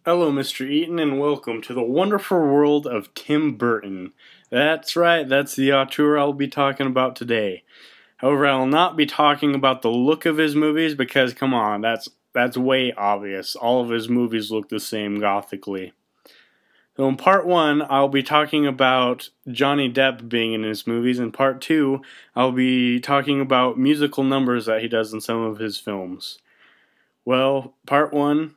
Hello, Mr. Eaton, and welcome to the wonderful world of Tim Burton. That's right, that's the auteur I'll be talking about today. However, I will not be talking about the look of his movies because, come on, that's way obvious. All of his movies look the same gothically. So in part 1, I'll be talking about Johnny Depp being in his movies. In part 2, I'll be talking about musical numbers that he does in some of his films. Well, part 1,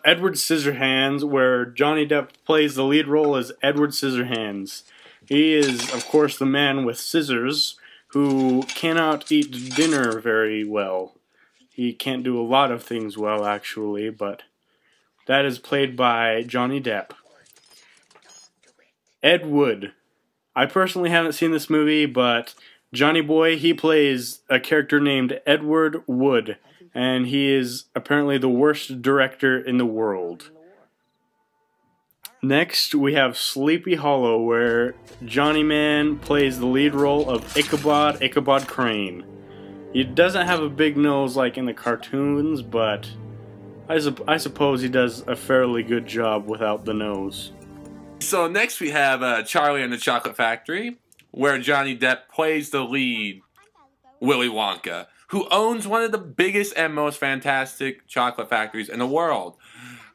Edward Scissorhands, where Johnny Depp plays the lead role as Edward Scissorhands. He is, of course, the man with scissors who cannot eat dinner very well. He can't do a lot of things well, actually, but that is played by Johnny Depp. Ed Wood. I personally haven't seen this movie, but Johnny Boy, he plays a character named Edward Wood, and he is apparently the worst director in the world. Next, we have Sleepy Hollow, where Johnny Man plays the lead role of Ichabod Crane. He doesn't have a big nose like in the cartoons, but I suppose he does a fairly good job without the nose. So next we have Charlie and the Chocolate Factory, where Johnny Depp plays the lead, Willy Wonka, who owns one of the biggest and most fantastic chocolate factories in the world.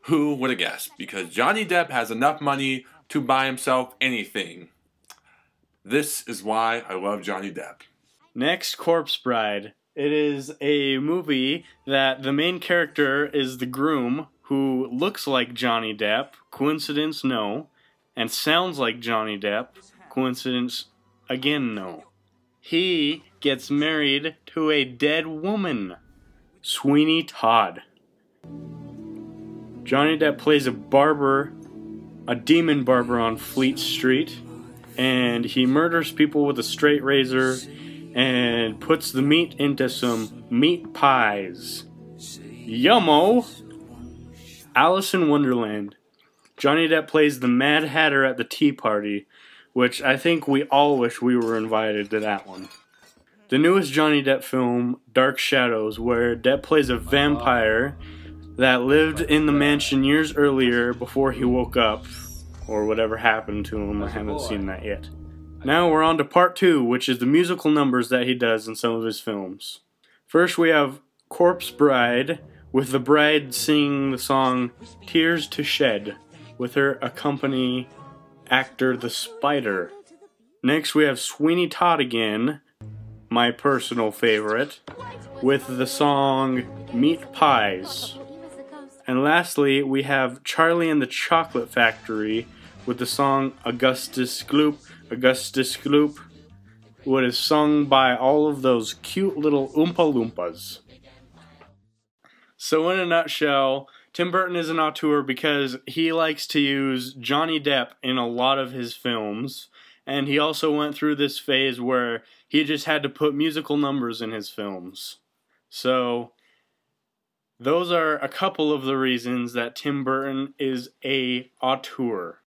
Who would have guessed? Because Johnny Depp has enough money to buy himself anything. This is why I love Johnny Depp. Next, Corpse Bride. It is a movie that the main character is the groom who looks like Johnny Depp, coincidence no, and sounds like Johnny Depp, coincidence again no. He gets married to a dead woman, Sweeney Todd. Johnny Depp plays a barber, a demon barber on Fleet Street, and he murders people with a straight razor and puts the meat into some meat pies. Yummo! Alice in Wonderland. Johnny Depp plays the Mad Hatter at the tea party, which I think we all wish we were invited to that one. The newest Johnny Depp film, Dark Shadows, where Depp plays a vampire that lived in the mansion years earlier before he woke up, or whatever happened to him. I haven't seen that yet. Now we're on to part 2, which is the musical numbers that he does in some of his films. First we have Corpse Bride, with the bride singing the song Tears to Shed, with her accompanying actor the Spider. Next we have Sweeney Todd again, my personal favorite, with the song Meat Pies. And lastly, we have Charlie and the Chocolate Factory with the song Augustus Gloop, Augustus Gloop, what is sung by all of those cute little Oompa Loompas. So in a nutshell, Tim Burton is an auteur because he likes to use Johnny Depp in a lot of his films, and he also went through this phase where he just had to put musical numbers in his films. So those are a couple of the reasons that Tim Burton is an auteur.